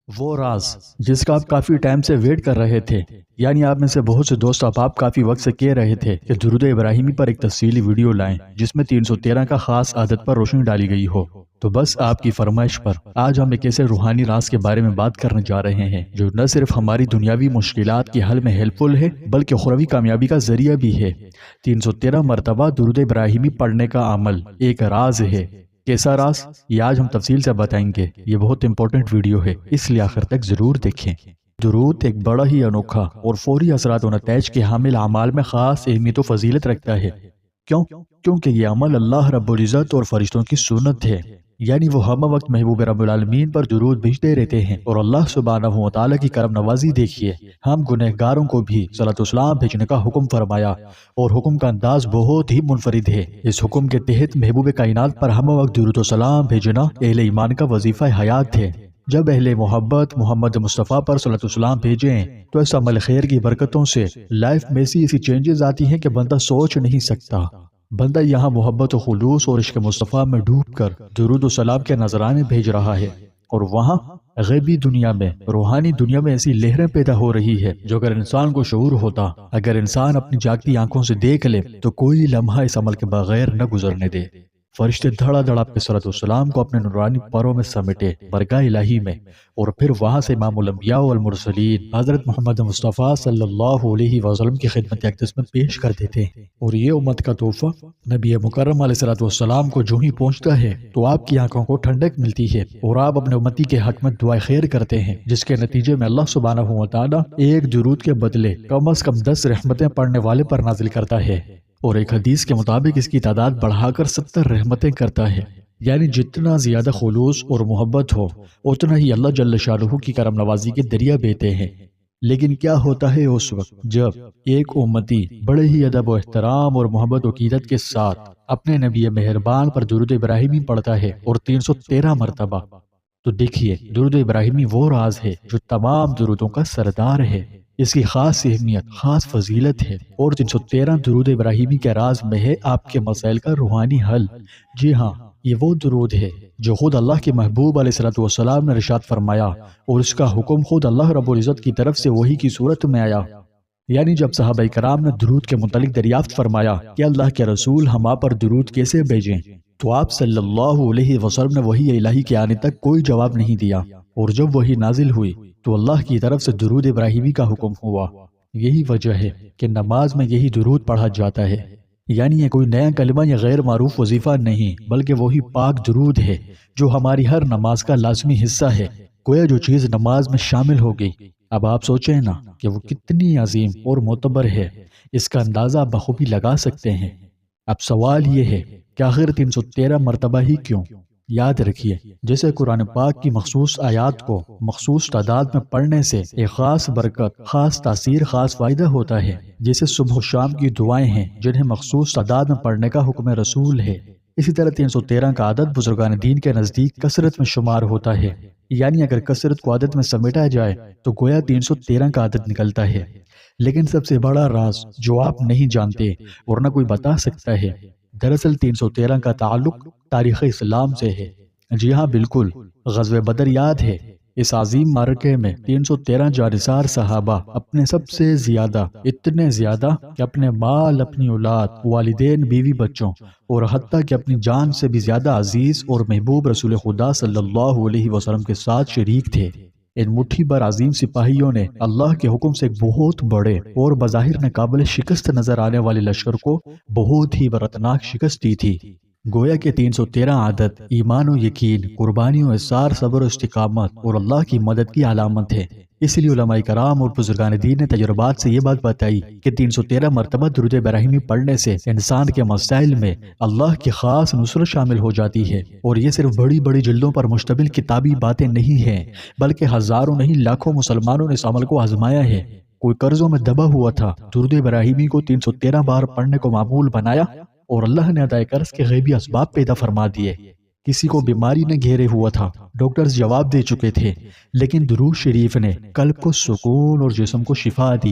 وہ راز جس کا آپ کافی ٹائم سے ویٹ کر رہے تھے، یعنی آپ میں سے بہت سے دوست اب آپ کافی وقت سے کہہ رہے تھے کہ درود ابراہیمی پر ایک تفصیلی ویڈیو لائیں جس میں 313 کا خاص عادت پر روشنی ڈالی گئی ہو۔ تو بس آپ کی فرمائش پر آج ہم ایک ایسے روحانی راز کے بارے میں بات کرنے جا رہے ہیں جو نہ صرف ہماری دنیاوی مشکلات کے حل میں ہیلپ فل ہے بلکہ اخروی کامیابی کا ذریعہ بھی ہے۔ 313 مرتبہ درود ابراہیمی پڑھنے کا عمل ایک راز ہے۔ کیسا راز؟ یہ آج ہم تفصیل سے بتائیں گے۔ یہ بہت امپورٹنٹ ویڈیو ہے، اس لیے آخر تک ضرور دیکھیں۔ درود ایک بڑا ہی انوکھا اور فوری اثرات و نتائج کے حامل اعمال میں خاص اہمیت و فضیلت رکھتا ہے۔ کیوں؟ کیونکہ یہ عمل اللہ رب العزت اور فرشتوں کی سنت ہے، یعنی وہ ہم وقت محبوب رب العالمین پر درود بھیجتے رہتے ہیں، اور اللہ سبحانہ و تعالیٰ کی کرم نوازی دیکھیے، ہم گنہگاروں کو بھی صلاۃ والسلام بھیجنے کا حکم فرمایا، اور حکم کا انداز بہت ہی منفرد ہے۔ اس حکم کے تحت محبوب کائنات پر ہم وقت درود و سلام بھیجنا اہل ایمان کا وظیفہ حیات ہے۔ جب اہل محبت محمد مصطفیٰ پر صلاۃ والسلام بھیجیں تو اس عمل خیر کی برکتوں سے لائف میں ایسی چینجز آتی ہیں کہ بندہ سوچ نہیں سکتا۔ بندہ یہاں محبت و خلوص اور عشق مصطفیٰ میں ڈوب کر درود و سلام کے نذرانے بھیج رہا ہے، اور وہاں غیبی دنیا میں، روحانی دنیا میں ایسی لہریں پیدا ہو رہی ہے جو اگر انسان کو شعور ہوتا، اگر انسان اپنی جاگتی آنکھوں سے دیکھ لے تو کوئی لمحہ اس عمل کے بغیر نہ گزرنے دے۔ فرشتے دھڑا دھڑ آپ کے صلاۃ والسلام کو اپنے نورانی پروں میں سمیٹے برگاہ الہی میں، اور پھر وہاں سے امام الانبیاء والمرسلین حضرت محمد مصطفیٰ صلی اللہ علیہ وسلم کی خدمت اقدس میں پیش کر دیتے ہیں، اور یہ امت کا تحفہ نبی مکرم علیہ الصلوۃ والسلام کو جو ہی پہنچتا ہے تو آپ کی آنکھوں کو ٹھنڈک ملتی ہے، اور آپ اپنے امتی کے حق میں دعائے خیر کرتے ہیں، جس کے نتیجے میں اللہ سبحانہ و تعالیٰ ایک درود کے بدلے کم از کم 10 رحمتیں پڑھنے والے پر نازل کرتا ہے، اور ایک حدیث کے مطابق اس کی تعداد بڑھا کر 70 رحمتیں کرتا ہے۔ یعنی جتنا زیادہ خلوص اور محبت ہو اتنا ہی اللہ جل شانہ کی کرم نوازی کے دریا بہتے ہیں۔ لیکن کیا ہوتا ہے اس وقت جب ایک امتی بڑے ہی ادب و احترام اور محبت و عقیدت کے ساتھ اپنے نبی مہربان پر درود ابراہیمی پڑھتا ہے اور 313 مرتبہ؟ تو دیکھیے، درود ابراہیمی وہ راز ہے جو تمام درودوں کا سردار ہے۔ اس کی خاص اہمیت، خاص فضیلت ہے، اور 313 درود ابراہیمی کے راز میں ہے آپ کے مسائل کا روحانی حل۔ جی ہاں، یہ وہ درود ہے جو خود اللہ کے محبوب علیہ الصلوۃ والسلام نے ارشاد فرمایا، اور اس کا حکم خود اللہ رب العزت کی طرف سے وحی کی صورت میں آیا۔ یعنی جب صحابہ کرام نے درود کے متعلق دریافت فرمایا کہ اللہ کے رسول ہم آپ پر درود کیسے بھیجیں، تو آپ صلی اللہ علیہ وسلم نے وحی الہی کے آنے تک کوئی جواب نہیں دیا، اور جب وحی نازل ہوئی تو اللہ کی طرف سے درود ابراہیمی کا حکم ہوا۔ یہی وجہ ہے کہ نماز میں یہی درود پڑھا جاتا ہے، یعنی یہ کوئی نیا کلمہ یا غیر معروف وظیفہ نہیں، بلکہ وہی پاک درود ہے جو ہماری ہر نماز کا لازمی حصہ ہے۔ گویا جو چیز نماز میں شامل ہو گئی، اب آپ سوچیں نا کہ وہ کتنی عظیم اور معتبر ہے، اس کا اندازہ آپ بخوبی لگا سکتے ہیں۔ اب سوال یہ ہے کہ آخر 313 مرتبہ ہی کیوں؟ یاد رکھیے، جیسے قرآن پاک کی مخصوص آیات کو مخصوص تعداد میں پڑھنے سے ایک خاص برکت، خاص تاثیر، خاص فائدہ ہوتا ہے، جیسے صبح و شام کی دعائیں ہیں جنہیں مخصوص تعداد میں پڑھنے کا حکم رسول ہے، اسی طرح 313 کا عدد بزرگان دین کے نزدیک کثرت میں شمار ہوتا ہے۔ یعنی اگر کثرت کو عدد میں سمیٹا جائے تو گویا 313 کا عدد نکلتا ہے۔ لیکن سب سے بڑا راز جو آپ نہیں جانتے اور نہ کوئی بتا سکتا ہے، دراصل 313 کا تعلق تاریخ اسلام سے ہے۔ جی ہاں، بالکل، غزوہ بدر یاد ہے؟ اس عظیم معرکے میں 313 جانثار صحابہ اپنے سب سے زیادہ، اتنے زیادہ کہ اپنے مال، اپنی اولاد، والدین، بیوی، بچوں، اور حتیٰ کہ اپنی جان سے بھی زیادہ عزیز اور محبوب رسول خدا صلی اللہ علیہ وسلم کے ساتھ شریک تھے۔ ان مٹھی بھر عظیم سپاہیوں نے اللہ کے حکم سے ایک بہت بڑے اور بظاہر ناقابل شکست نظر آنے والے لشکر کو بہت ہی برتناک شکست دی تھی۔ گویا کہ 313 عادت ایمان و یقین، قربانی و احسار، صبر و استقامت اور اللہ کی مدد کی علامت ہے۔ اس لیے علماء کرام اور بزرگان دین نے تجربات سے یہ بات بتائی کہ 313 مرتبہ درود ابراہیمی پڑھنے سے انسان کے مسائل میں اللہ کی خاص نصرت شامل ہو جاتی ہے، اور یہ صرف بڑی بڑی جلدوں پر مشتمل کتابی باتیں نہیں ہیں، بلکہ ہزاروں نہیں لاکھوں مسلمانوں نے اس عمل کو آزمایا ہے۔ کوئی قرضوں میں دبا ہوا تھا، درود ابراہیمی کو 313 بار پڑھنے کو معمول بنایا، اور اللہ نے ادائے قرض کے غیبی اسباب پیدا فرما دیے۔ کسی کو بیماری نے گھیرے ہوا تھا، ڈاکٹرز جواب دے چکے تھے، لیکن درود شریف نے قلب کو سکون اور جسم کو شفا دی۔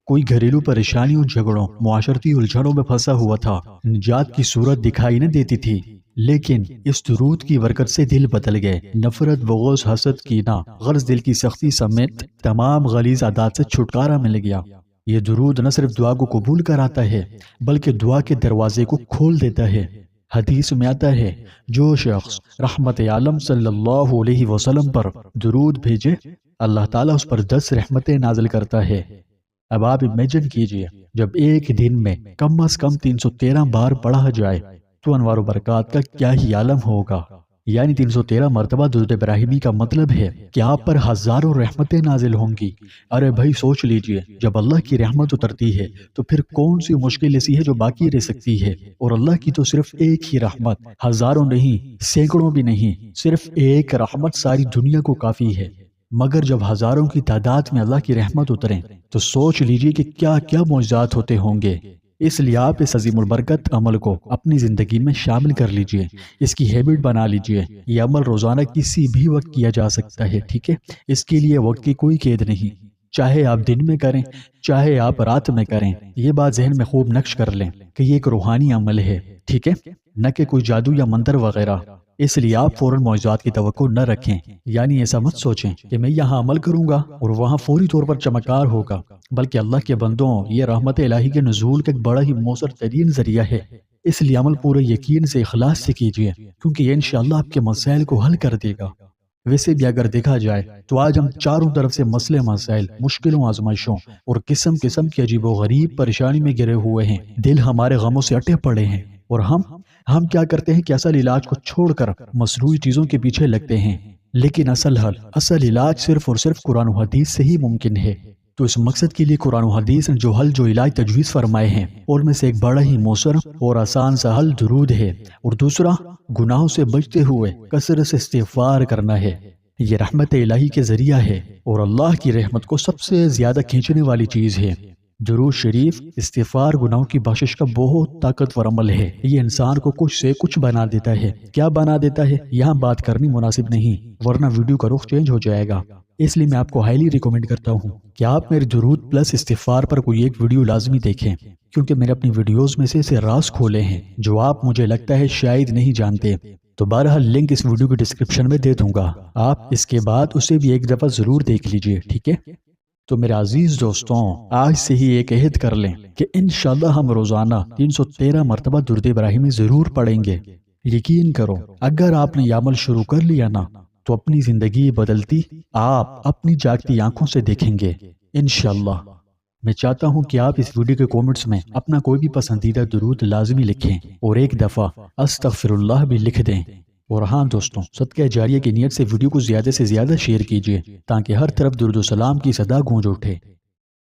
کوئی گھریلو پریشانیوں، جھگڑوں، معاشرتی الجھنوں میں پھنسا ہوا تھا، نجات کی صورت دکھائی نہ دیتی تھی، لیکن اس درود کی برکت سے دل بدل گئے، نفرت، بغض، حسد، کینہ، غرض، دل کی سختی سمیت تمام غلیظ عادات سے چھٹکارا مل گیا۔ یہ درود نہ صرف دعا کو قبول کراتا ہے بلکہ دعا کے دروازے کو کھول دیتا ہے۔ حدیث میں آتا ہے جو شخص رحمت عالم صلی اللہ علیہ وسلم پر درود بھیجے اللہ تعالیٰ اس پر 10 رحمتیں نازل کرتا ہے۔ اب آپ امیجن کیجئے جب ایک دن میں کم از کم 313 بار پڑھا جائے تو انوار و برکات کا کیا ہی عالم ہوگا۔ یعنی 313 مرتبہ درود ابراہیمی کا مطلب ہے کہ آپ پر ہزاروں رحمتیں نازل ہوں گی۔ ارے بھائی سوچ لیجئے، جب اللہ کی رحمت اترتی ہے تو پھر کون سی مشکل ایسی ہے جو باقی رہ سکتی ہے؟ اور اللہ کی تو صرف ایک ہی رحمت، ہزاروں نہیں، سینکڑوں بھی نہیں، صرف ایک رحمت ساری دنیا کو کافی ہے۔ مگر جب ہزاروں کی تعداد میں اللہ کی رحمت اتریں تو سوچ لیجئے کہ کیا کیا معجزات ہوتے ہوں گے۔ اس لیے آپ اس عظیم البرکت عمل کو اپنی زندگی میں شامل کر لیجئے، اس کی ہیبٹ بنا لیجئے۔ یہ عمل روزانہ کسی بھی وقت کیا جا سکتا ہے، ٹھیک ہے؟ اس کے لیے وقت کی کوئی قید نہیں، چاہے آپ دن میں کریں چاہے آپ رات میں کریں۔ یہ بات ذہن میں خوب نقش کر لیں کہ یہ ایک روحانی عمل ہے، ٹھیک ہے؟ نہ کہ کوئی جادو یا منتر وغیرہ۔ اس لیے آپ فوراً معجزات کی توقع نہ رکھیں، یعنی ایسا مت سوچیں کہ میں یہاں عمل کروں گا اور وہاں فوری طور پر چمکار ہوگا، بلکہ اللہ کے بندوں یہ رحمت الہی کے نزول کا ایک بڑا ہی مؤثر ترین ذریعہ ہے۔ اس لیے عمل پورے یقین سے، اخلاص سے کیجیے، کیونکہ یہ انشاءاللہ آپ کے مسائل کو حل کر دے گا۔ ویسے بھی اگر دیکھا جائے تو آج ہم چاروں طرف سے مسئلے مسائل، مشکلوں، آزمائشوں اور قسم قسم کی عجیب و غریب پریشانی میں گرے ہوئے ہیں، دل ہمارے غموں سے اٹے پڑے ہیں، اور ہم کیا کرتے ہیں کہ اصل علاج کو چھوڑ کر مصنوعی چیزوں کے پیچھے لگتے ہیں۔ لیکن اصل حل، اصل علاج صرف اور صرف قرآن و حدیث سے ہی ممکن ہے۔ تو اس مقصد کے لیے قرآن و حدیث نے جو حل، جو علاج تجویز فرمائے ہیں، اور میں سے ایک بڑا ہی مؤثر اور آسان سا حل درود ہے، اور دوسرا گناہوں سے بچتے ہوئے کثرت سے استغفار کرنا ہے۔ یہ رحمت الہی کے ذریعہ ہے اور اللہ کی رحمت کو سب سے زیادہ کھینچنے والی چیز ہے۔ درود شریف استغفار گناہوں کی بخشش کا بہت طاقتور عمل ہے۔ یہ انسان کو کچھ سے کچھ بنا دیتا ہے۔ کیا بنا دیتا ہے یہاں بات کرنی مناسب نہیں، ورنہ ویڈیو کا رخ چینج ہو جائے گا۔ اس لیے میں آپ کو ہائیلی ریکمینڈ کرتا ہوں کہ آپ میرے درود پلس استغفار پر کوئی ایک ویڈیو لازمی دیکھیں، کیونکہ میں نے اپنی ویڈیوز میں سے ایسے راز کھولے ہیں جو آپ مجھے لگتا ہے شاید نہیں جانتے۔ تو بہرحال لنک اس ویڈیو کی ڈسکرپشن میں دے دوں گا، آپ اس کے بعد اسے بھی ایک دفعہ ضرور دیکھ لیجئے، ٹھیک ہے؟ تو میرے عزیز دوستوں، آج سے ہی ایک عہد کر لیں کہ انشاءاللہ ہم روزانہ 313 مرتبہ درود ابراہیمی ضرور پڑھیں گے۔ یقین کرو اگر آپ نے یہ عمل شروع کر لیا نا تو اپنی زندگی بدلتی آپ اپنی جاگتی آنکھوں سے دیکھیں گے انشاءاللہ۔ میں چاہتا ہوں کہ آپ اس ویڈیو کے کومنٹس میں اپنا کوئی بھی پسندیدہ درود لازمی لکھیں اور ایک دفعہ استغفر اللہ بھی لکھ دیں۔ اور ہاں دوستوں، صدقہ جاریہ کی نیت سے ویڈیو کو زیادہ سے زیادہ شیئر کیجیے تاکہ ہر طرف درود و سلام کی صدا گونج اٹھے۔